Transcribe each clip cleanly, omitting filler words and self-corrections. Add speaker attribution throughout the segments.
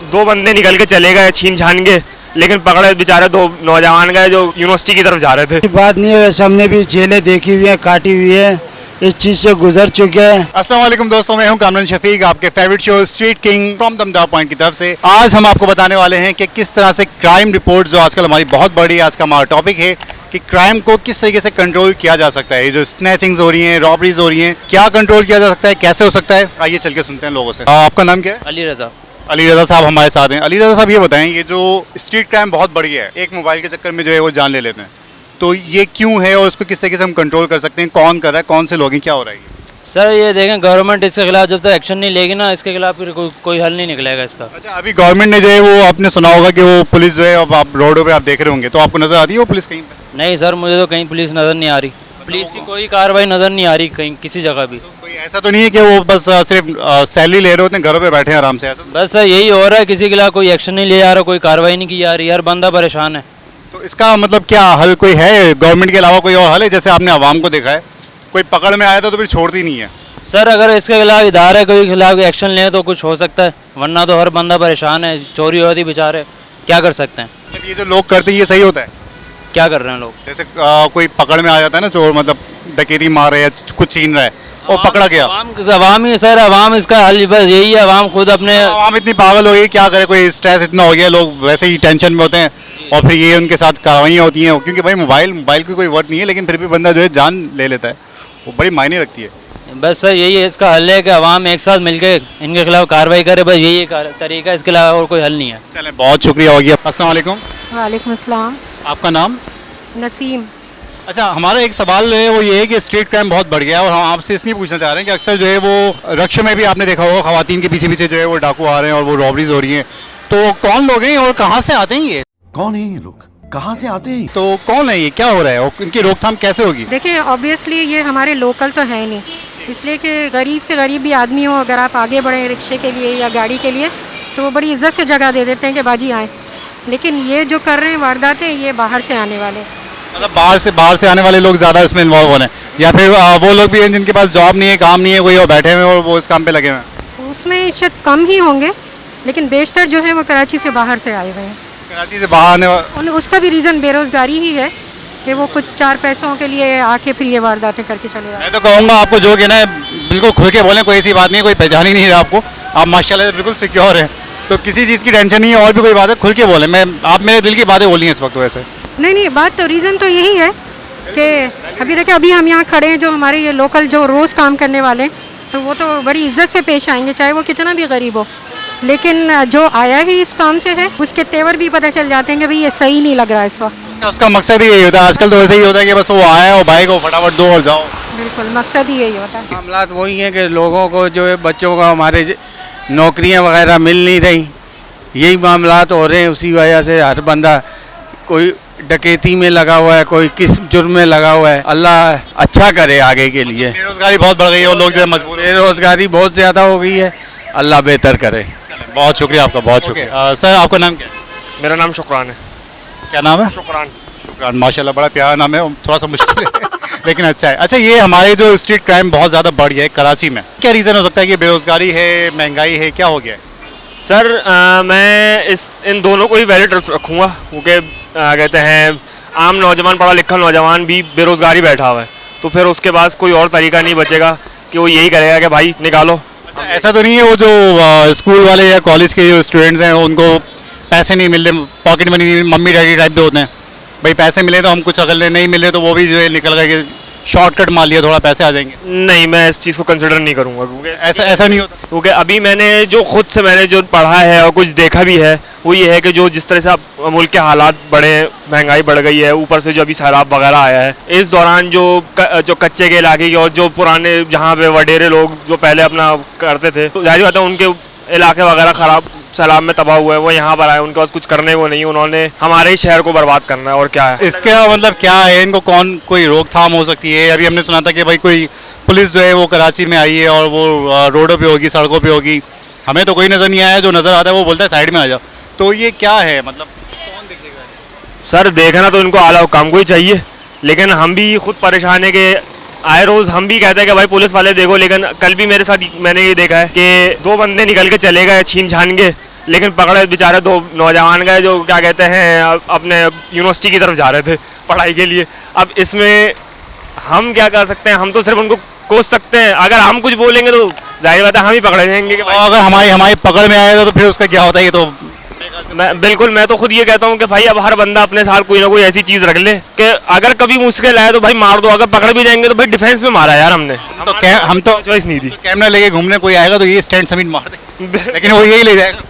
Speaker 1: दो बंदे निकल के चले गए छीन छान के, लेकिन पकड़े बेचारे दो नौजवान गए जो यूनिवर्सिटी की तरफ जा रहे थे।
Speaker 2: बात नहीं है, वैसे हमने भी जेलें देखी हुई है, काटी हुई है, इस चीज से गुजर चुके हैं।
Speaker 3: अस्सलाम वालेकुम दोस्तों, मैं हूं कामरान शफीक, आपके favourite show street king from Dumdum point की तरफ से। आज हम आपको बताने वाले हैं कि किस तरह से क्राइम रिपोर्ट जो आजकल हमारी बहुत बड़ी आज का हमारा टॉपिक है कि क्राइम को किस तरीके से कंट्रोल किया जा सकता है। ये जो स्नैचिंग्स हो रही हैं, रॉबरीज हो रही हैं, क्या कंट्रोल किया जा सकता है, कैसे हो सकता है, आइए चल के सुनते हैं लोगों से। आपका नाम क्या है?
Speaker 4: अली रज़ा।
Speaker 3: अली रज़ा साहब हमारे साथ हैं। अली रज़ा साहब ये बताएं, ये जो स्ट्रीट क्राइम बहुत बढ़ी है, एक मोबाइल के चक्कर में जो है वो जान ले लेते हैं, तो ये क्यों है और उसको किस तरीके से हम कंट्रोल कर सकते हैं? कौन कर रहा है, कौन से लोग हैं, क्या हो रहा है?
Speaker 4: सर ये देखें, गवर्नमेंट इसके खिलाफ जब तक एक्शन नहीं लेगी ना, इसके खिलाफ फिर कोई हल नहीं निकलेगा इसका।
Speaker 3: अच्छा, अभी गवर्नमेंट ने जो है वो आपने सुना होगा कि वो पुलिस जो है, अब आप रोडों पे आप देख रहे होंगे, तो आपको नजर आती है वो पुलिस कहीं पे?
Speaker 4: नहीं सर, मुझे तो कहीं पुलिस नज़र नहीं आ रही, पुलिस की कोई कार्रवाई नज़र नहीं आ रही कहीं किसी जगह भी।
Speaker 3: तो कोई ऐसा तो नहीं है कि वो बस सिर्फ सैलरी ले रहे होते हैं, घरों पे बैठे हैं आराम से, ऐसा?
Speaker 4: बस सर यही हो रहा है, किसी के खिलाफ कोई एक्शन नहीं लिया जा रहा, कोई कार्रवाई नहीं की जा रही, हर बंदा परेशान है।
Speaker 3: तो इसका मतलब क्या हल कोई है? गवर्नमेंट के अलावा कोई और हल है? जैसे आपने आवाम को देखा है, कोई पकड़ में आया था तो फिर छोड़ती नहीं है।
Speaker 4: सर अगर इसके खिलाफ इदारे कोई खिलाफ एक्शन लें तो कुछ हो सकता है, वरना तो हर बंदा परेशान है, चोरी होती बेचारे, क्या कर सकते हैं?
Speaker 3: मतलब ये जो लोग करते हैं ये सही होता है?
Speaker 4: क्या कर रहे हैं लोग?
Speaker 3: जैसे कोई पकड़ में आ जाता है ना चोर, मतलब डकैती मार रहे हैं, कुछ छीन रहा है और पकड़ा गया,
Speaker 4: अवाम ही सर, अवाम इसका हल बस यही है, अवाम खुद अपने
Speaker 3: आवाम इतनी पागल हो गई, क्या करे, कोई स्ट्रेस इतना हो गया, लोग वैसे ही टेंशन में होते हैं और फिर ये उनके साथ कार्रवाइयाँ होती हैं, क्योंकि भाई मोबाइल की कोई वर्थ नहीं है, लेकिन फिर भी बंदा जो है जान ले लेता है, वो बड़ी मायने रखती है।
Speaker 4: बस सर यही है, इसका हल है कि अवाम एक साथ मिलकर इनके खिलाफ कार्रवाई करे, बस यही तरीका है, इसके अलावा और कोई हल नहीं है।
Speaker 3: चलें, बहुत शुक्रिया हो गया। अस्सलाम वालेकुम।
Speaker 5: वालेकुम अस्सलाम।
Speaker 3: आपका नाम?
Speaker 5: नसीम।
Speaker 3: अच्छा, हमारा एक सवाल है वो ये है कि स्ट्रीट क्राइम बहुत बढ़ गया है और हम आपसे इसलिए पूछना चाह रहे हैं कि अक्सर जो है वो रक्शे में भी आपने देखा होगा, खवातीन के पीछे पीछे जो है वो डाकू आ रहे हैं और वो रॉबरीज हो रही हैं, तो कौन लोग हैं और कहाँ से आते हैं ये?
Speaker 6: कौन है ये लोग, कहाँ से आते हैं?
Speaker 3: तो कौन है ये, क्या हो रहा है और इनकी रोकथाम कैसे होगी?
Speaker 5: देखिए ऑब्वियसली ये हमारे लोकल तो है नहीं, इसलिए कि गरीब से गरीब भी आदमी हो, अगर आप आगे बढ़े रिक्शे के लिए या गाड़ी के लिए तो वो बड़ी इज्जत से जगह दे देते हैं कि बाजी आए। लेकिन ये जो कर रहे हैं वारदातें, ये बाहर से आने वाले,
Speaker 3: मतलब बाहर से आने वाले लोग ज़्यादा इसमें इन्वॉल्व हो रहे हैं, या फिर वो लोग भी हैं जिनके पास जॉब नहीं है, काम नहीं है, कोई और बैठे हुए और वो इस काम पे लगे हुए हैं?
Speaker 5: उसमें शायद कम ही होंगे, लेकिन बेशतर जो है वो कराची से बाहर से आए हुए हैं।
Speaker 3: कराची से बाहर आने वाले,
Speaker 5: उसका भी रीज़न बेरोज़गारी ही है कि वो कुछ चार पैसों के लिए आके फिर ये वारदातें करके चले जाते।
Speaker 3: मैं तो कहूँगा आपको जो कि ना बिल्कुल खुल के बोलें, कोई ऐसी बात नहीं है, कोई पहचान ही नहीं है आपको, आप माशाल्लाह से बिल्कुल सिक्योर हैं, तो किसी चीज़ की टेंशन नहीं है, और भी कोई बात है खुल के बोलें, आप मेरे दिल की बातें बोली हैं इस वक्त। वैसे
Speaker 5: नहीं, बात तो रीज़न तो यही है कि अभी देखिए, अभी हम यहाँ खड़े हैं, जो हमारे ये लोकल जो रोज़ काम करने वाले हैं, तो वो तो बड़ी इज्जत से पेश आएंगे, चाहे वो कितना भी गरीब हो, लेकिन जो आया ही इस काम से है उसके तेवर भी पता चल जाते हैं कि भाई ये सही नहीं लग रहा है इस वक्त।
Speaker 3: उसका मकसद ही यही होता है, आजकल तो वैसे ही होता है कि बस वो आया और बाइक को फटाफट दो और जाओ।
Speaker 5: बिल्कुल, मकसद ही यही होता है।
Speaker 7: मामलात वही हैं कि लोगों को जो है, बच्चों को हमारे नौकरियां वगैरह मिल नहीं रही, यही मामलात हो रहे हैं, उसी वजह से हर बंदा कोई डकैती में लगा हुआ है, कोई किस जुर्म में लगा हुआ है। अल्लाह अच्छा करे आगे के लिए।
Speaker 3: बेरोजगारी बहुत बढ़ गई है और लोग जो है मजबूर हैं।
Speaker 7: बेरोजगारी बहुत ज़्यादा हो गई है, अल्लाह बेहतर करे।
Speaker 3: बहुत शुक्रिया आपका, बहुत शुक्रिया। सर आपका नाम क्या है?
Speaker 1: मेरा नाम शुक्रान है।
Speaker 3: क्या नाम है? शुक्रान, माशाल्लाह बड़ा प्यारा नाम है, थोड़ा सा मुश्किल है लेकिन अच्छा है। अच्छा, ये हमारे जो स्ट्रीट क्राइम बहुत ज़्यादा बढ़ गया है कराची में, क्या रीज़न हो सकता है? कि बेरोजगारी है, महंगाई है, क्या हो गया है?
Speaker 1: सर मैं इन दोनों को ही वैलिड रखूँगा, क्योंकि कहते हैं आम नौजवान, पढ़ा लिखा नौजवान भी बेरोजगारी बैठा हुआ है, तो फिर उसके पास कोई और तरीका नहीं बचेगा कि वो यही करेगा कि भाई निकालो।
Speaker 3: अच्छा, ऐसा तो नहीं है वो जो स्कूल वाले या कॉलेज के जो स्टूडेंट्स हैं उनको पैसे नहीं मिल रहे, पॉकेट मनी नहीं, मम्मी डैडी टाइप के होते हैं, भाई पैसे मिले तो हम कुछ, अगर नहीं मिले तो वो भी जो है निकल गए कि शॉर्टकट मार लिया, थोड़ा पैसे आ जाएंगे?
Speaker 1: नहीं, मैं इस चीज़ को कंसिडर नहीं करूँगा, क्योंकि
Speaker 3: ऐसा नहीं होता,
Speaker 1: क्योंकि अभी मैंने जो खुद से मैंने जो पढ़ा है और कुछ देखा भी है, वो ये है कि जो जिस तरह से अब मुल्क के हालात बढ़े, महंगाई बढ़ गई है, ऊपर से जो अभी सैलाब वगैरह आया है, इस दौरान जो कच्चे के इलाके के और जो पुराने जहाँ पे वडेरे लोग जो पहले अपना करते थे, तो जाहिर बात है उनके इलाके वगैरह ख़राब सैलाब में तबाह हुए, वो यहाँ पर आए, उनके पास कुछ करने को नहीं, उन्होंने हमारे ही शहर को बर्बाद करना है, और क्या है
Speaker 3: इसका मतलब? क्या है इनको कोई रोकथाम हो सकती है? अभी हमने सुना था कि भाई कोई पुलिस जो है वो कराची में आई है और वो रोडों पे होगी, सड़कों पे होगी, हमें तो कोई नज़र नहीं आया, जो नज़र आता है वो बोलता है साइड में आ जाओ, तो ये क्या है मतलब कौन देखेगा?
Speaker 1: सर देखना तो इनको आला हुकाम को ही चाहिए, लेकिन हम भी खुद परेशान है कि आए रोज़ हम भी कहते हैं कि भाई पुलिस वाले देखो, लेकिन कल भी मेरे साथ मैंने ये देखा है कि दो बंदे निकल के चले गए छीन छान के, लेकिन पकड़े बेचारे 2 नौजवान गए जो क्या कहते हैं अपने यूनिवर्सिटी की तरफ जा रहे थे पढ़ाई के लिए। अब इसमें हम क्या कर सकते हैं, हम तो सिर्फ उनको कोस सकते हैं। अगर हम कुछ बोलेंगे तो जाहिर बात है हम ही पकड़े जाएंगे कि
Speaker 3: और अगर हमारी हमारी पकड़ में आएगा तो फिर उसका क्या होता है, ये तो
Speaker 1: मैं तो खुद ये कहता हूँ कि भाई अब हर बंदा अपने साथ कोई ना कोई ऐसी चीज रख ले कि अगर कभी मुश्किल आए तो भाई मार दो, अगर पकड़ भी जाएंगे तो भाई डिफेंस में मारा यार हमने।
Speaker 3: हम तो
Speaker 1: चॉइस नहीं थी।
Speaker 3: कैमरा लेके घूमने कोई आएगा तो ये स्टैंड समीट मार दे, लेकिन वो यही ले जाएगा।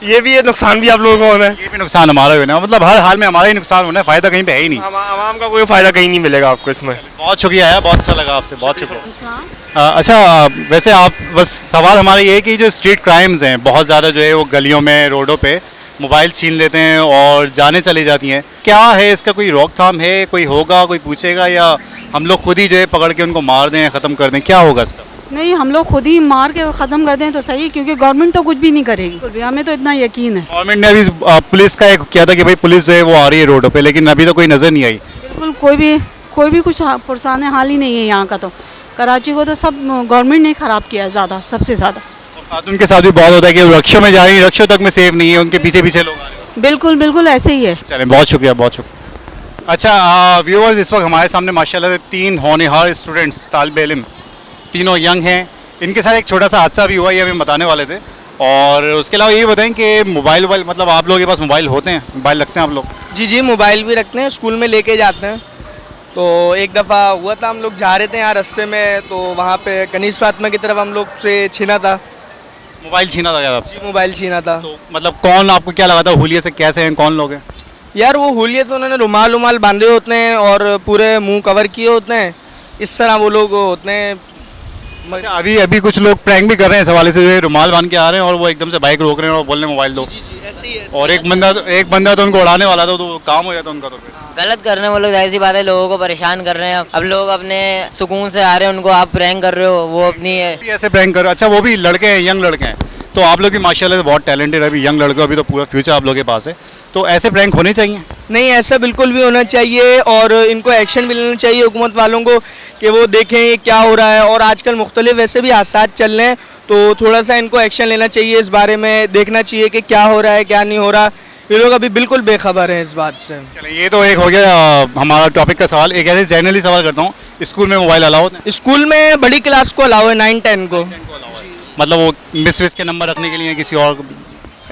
Speaker 1: ये भी है, नुकसान भी आप लोगों को होना है।
Speaker 3: ये भी नुकसान हमारा होना है, मतलब हर हाल में हमारा ही नुकसान होना है, फायदा कहीं पे है ही नहीं।
Speaker 1: आवाम का कोई फायदा कहीं नहीं मिलेगा आपको इसमें।
Speaker 3: बहुत शुक्रिया है, बहुत अच्छा लगा आपसे, बहुत शुक्रिया। अच्छा, वैसे आप बस सवाल हमारा ये है कि जो स्ट्रीट क्राइम्स हैं बहुत ज़्यादा जो है वो गलियों में रोडों पे मोबाइल छीन लेते हैं और जाने चली जाती हैं, क्या है इसका कोई रोकथाम है, कोई होगा, कोई पूछेगा, या हम लोग खुद ही जो है पकड़ के उनको मार दें, ख़त्म कर दें, क्या होगा इसका?
Speaker 8: नहीं, हम लोग खुद ही मार के ख़त्म कर दें तो सही, क्योंकि गवर्नमेंट तो कुछ भी नहीं करेगी, हमें तो इतना यकीन है।
Speaker 3: गवर्नमेंट ने अभी पुलिस का एक किया था कि भाई पुलिस जो है वो आ रही है रोडों पे, लेकिन अभी तो कोई नज़र नहीं आई।
Speaker 8: बिल्कुल कोई भी कुछ पुरसाने हाल ही नहीं है यहाँ का। तो कराची को तो सब गवर्नमेंट ने ख़राब किया है ज़्यादा, सबसे ज़्यादा।
Speaker 3: खातून के साथ भी बहुत होता है कि वो रक्षों में जा रही है, रक्षों तक में सेफ नहीं है, उनके पीछे पीछे लोग आ रहे हैं।
Speaker 8: बिल्कुल ऐसे ही है।
Speaker 3: चलें, बहुत शुक्रिया, बहुत शुक्रिया। अच्छा व्यूअर्स, इस वक्त हमारे सामने माशाल्लाह से 3 होनहार स्टूडेंट्स, तालिब इल्म, तीनों यंग हैं। इनके साथ एक छोटा सा हादसा भी हुआ, ये हमें बताने वाले थे। और उसके अलावा ये बताएं कि मोबाइल मतलब आप लोगों के पास मोबाइल होते हैं, मोबाइल रखते हैं आप लोग?
Speaker 9: जी, मोबाइल भी रखते हैं, स्कूल में लेके जाते हैं। तो एक दफ़ा हुआ था, हम लोग जा रहे थे यहाँ रास्ते में, तो वहाँ पे कनीज़ फातिमा की तरफ हम लोग से छीना था,
Speaker 3: मोबाइल छीना था क्या आपसे?
Speaker 9: जी मोबाइल छीना था।
Speaker 3: तो मतलब कौन, आपको क्या लगा था हुलिये से, कैसे हैं, कौन लोग हैं?
Speaker 9: यार वो हुलिये तो उन्होंने रुमाल बांधे होते हैं और पूरे मुंह कवर किए होते हैं, इस तरह वो लोग होते हैं।
Speaker 3: अच्छा, अभी कुछ लोग प्रैंक भी कर रहे हैं, इस हवाले से जो है रुमाल बांध के आ रहे हैं और वो एकदम से बाइक रोक रहे हैं और बोल रहे हैं मोबाइल दो।
Speaker 9: जी, ऐसे ही
Speaker 3: और एक बंदा तो उनको उड़ाने वाला था, तो काम हो जाता उनका। तो फिर
Speaker 10: गलत कर रहे हैं वो लोग, जाहिर सी बात है, लोगों को परेशान कर रहे हैं। अब लोग अपने सुकून से आ रहे हैं, उनको आप प्रैंक कर रहे हो, वो अपनी
Speaker 3: ऐसे प्रैंक कर। अच्छा, वो भी लड़के हैं, यंग लड़के हैं, तो आप लोग भी माशाल्लाह से बहुत टैलेंटेड है, अभी यंग लड़के, अभी तो पूरा फ्यूचर आप लोगों के पास है, तो ऐसे प्रैंक होने चाहिए?
Speaker 9: नहीं, ऐसा बिल्कुल भी होना चाहिए और इनको एक्शन भी लेना चाहिए हुकूमत वालों को कि वो देखें क्या हो रहा है। और आजकल मुख्तलिफ वैसे भी हादसा चल रहे हैं, तो थोड़ा सा इनको एक्शन लेना चाहिए, इस बारे में देखना चाहिए कि क्या हो रहा है क्या नहीं हो रहा। ये लोग अभी बिल्कुल बेखबर हैं इस बात से।
Speaker 3: चलिए, ये तो एक हो गया हमारा टॉपिक का सवाल। एक ऐसे जनरली सवाल करता हूँ, स्कूल में मोबाइल अलाउ होते हैं?
Speaker 9: स्कूल में बड़ी क्लास को अलाउ है, 9-10 को।
Speaker 3: मतलब वो मिस के नंबर रखने के लिए किसी और?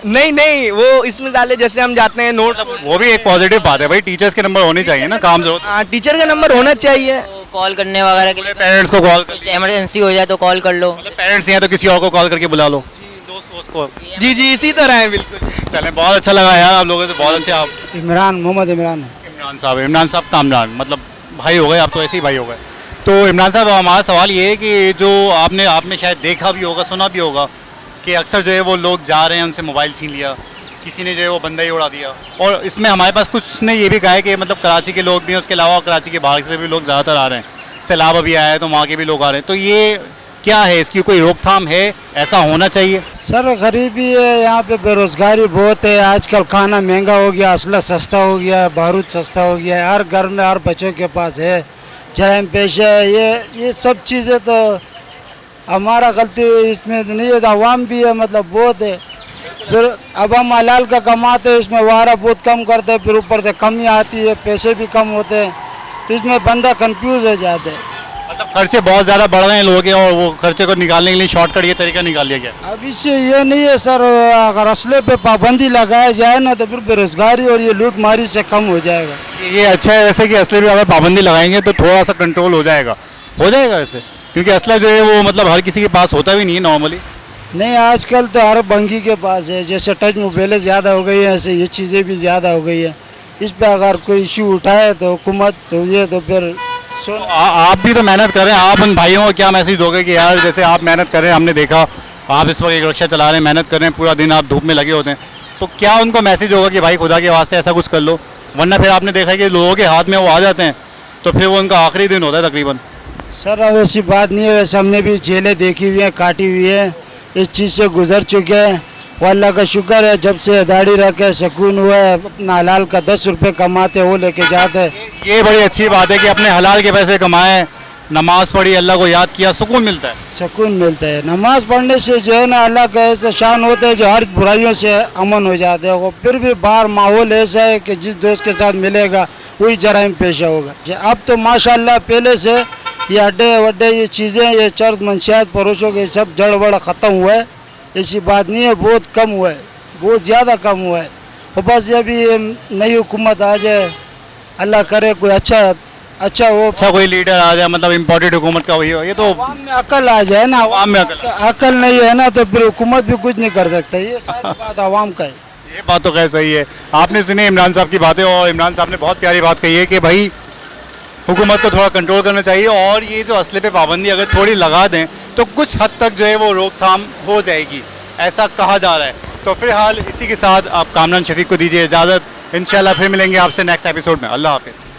Speaker 9: नहीं, वो इसमें डाले जैसे हम जाते हैं नोट्स,
Speaker 3: वो भी एक पॉजिटिव बात है भाई, टीचर्स के नंबर होने चाहिए ना, काम जरूरत।
Speaker 9: हाँ, टीचर का नंबर होना चाहिए।
Speaker 10: कॉल करने वगैरह के लिए,
Speaker 3: पेरेंट्स को कॉल,
Speaker 10: कुछ इमरजेंसी हो जाए तो कॉल कर लो।
Speaker 3: पेरेंट्स हैं तो किसी और को कॉल करके बुला लो, दोस्त को।
Speaker 9: जी, इसी तरह है बिल्कुल।
Speaker 3: चलें, बहुत अच्छा लगा यार आप लोगों से, बहुत अच्छे। आप
Speaker 2: मोहम्मद इमरान
Speaker 3: साहब कामरान, मतलब भाई हो गए आप, तो ऐसे ही भाई हो गए। तो इमरान साहब, हमारा सवाल ये है कि जो आपने शायद देखा भी होगा, सुना भी होगा कि अक्सर जो है वो लोग जा रहे हैं, उनसे मोबाइल छीन लिया, किसी ने जो है वो बंदा ही उड़ा दिया। और इसमें हमारे पास कुछ ने ये भी कहा है कि मतलब कराची के लोग भी हैं, उसके अलावा कराची के बाहर से भी लोग ज़्यादातर आ रहे हैं, सैलाब अभी आया है तो वहाँ के भी लोग आ रहे हैं, तो ये क्या है, इसकी कोई रोकथाम है, ऐसा होना चाहिए?
Speaker 2: सर गरीबी है यहाँ पे, बेरोजगारी बहुत है, आजकल खाना महंगा हो गया, असला सस्ता हो गया, बारूद सस्ता हो गया है, हर घर में हर बच्चों के पास है, जराइम पेशा है, ये सब चीज़ें तो हमारा गलती इसमें नहीं है, अवाम भी है, मतलब बहुत है। फिर अब हम हलाल का कमाते हैं, इसमें वारा बहुत कम करते हैं, फिर ऊपर से कमी आती है, पैसे भी कम होते हैं, तो इसमें बंदा कंफ्यूज हो जाता है।
Speaker 3: मतलब खर्चे बहुत ज़्यादा बढ़ रहे हैं लोगों के, और वो खर्चे को निकालने के लिए शॉर्टकट ये तरीका निकाल लिया गया।
Speaker 2: अब इससे ये नहीं है सर, अगर असले पे पाबंदी लगाया जाए ना तो फिर बेरोजगारी और ये लूट मारी से कम हो जाएगा।
Speaker 3: ये अच्छा है वैसे कि असले पे अगर पाबंदी लगाएंगे तो थोड़ा सा कंट्रोल हो जाएगा वैसे, क्योंकि असला जो है वो मतलब हर किसी के पास होता भी नहीं है नॉर्मली।
Speaker 2: नहीं, आजकल तो हर बंगी के पास है, जैसे टच मोबाइलें ज़्यादा हो गई है, ऐसे ये चीज़ें भी ज़्यादा हो गई है। इस पे अगर कोई इशू उठाए तो हुकूमत तो ये तो फिर
Speaker 3: आप भी तो मेहनत कर रहे हैं, आप उन भाइयों को क्या मैसेज दोगे कि यार जैसे आप मेहनत कर रहे हैं, हमने देखा आप इस वक्त एक रिक्शा चला रहे हैं, मेहनत कर रहे हैं, पूरा दिन आप धूप में लगे होते हैं, तो क्या उनको मैसेज होगा कि भाई खुदा के वास्ते ऐसा कुछ कर लो? वरना फिर आपने देखा कि लोगों के हाथ में वो आ जाते हैं तो फिर वो उनका आखिरी दिन होता है तकरीबन।
Speaker 2: सर अब ऐसी बात नहीं है, वैसे हमने भी जेलें देखी हुई हैं, काटी हुई है, इस चीज़ से गुजर चुके हैं। वो अल्लाह का शुक्र है, जब से दाढ़ी रखे सुकून हुआ है, अपना हलाल का 10 रुपये कमाते वो लेके जाते हैं।
Speaker 3: ये बड़ी अच्छी बात है कि अपने हलाल के पैसे कमाएं, नमाज पढ़ी, अल्लाह को याद किया, सुकून मिलता है।
Speaker 2: सुकून मिलता है। नमाज पढ़ने से जो है ना अल्लाह का ऐसा शान होता है जो हर बुराइयों से अमन हो जाते हैं। वो फिर भी बाहर माहौल ऐसा है कि जिस दोस्त के साथ मिलेगा वही जराइम पेशा होगा। अब तो माशाल्लाह पहले से ये अड्डे वड्डे ये चीज़ें ये चर्च मंशियात पड़ोसों के सब जड़ बड़ा ख़त्म हुआ है। ऐसी बात नहीं है, बहुत कम हुआ है, बहुत ज़्यादा कम हुआ है। और बस ये भी नई हुकूमत आ जाए, अल्लाह करे कोई अच्छा हो,
Speaker 3: अच्छा कोई लीडर आ जाए, मतलब इम्पोर्टेड हुकूमत का वही हो। ये तो
Speaker 2: अवाम में अकल आ जाए ना,
Speaker 3: अवाम में अकल
Speaker 2: अकल नहीं है ना तो फिर हुकूमत भी कुछ नहीं कर सकता। ये सारी बात अवाम का है।
Speaker 3: ये बात तो खैर सही है। आपने सुनी इमरान साहब की बातें, और इमरान साहब ने बहुत प्यारी बात कही है कि भाई हुकूमत को थोड़ा कंट्रोल करना चाहिए, और ये जो असले पे पाबंदी अगर थोड़ी लगा दें तो कुछ हद तक जो है वो रोकथाम हो जाएगी, ऐसा कहा जा रहा है। तो फिलहाल इसी के साथ आप कामरान शफीक को दीजिए इजाज़त। इंशाल्लाह फिर मिलेंगे आपसे नेक्स्ट एपिसोड में। अल्लाह हाफिज़।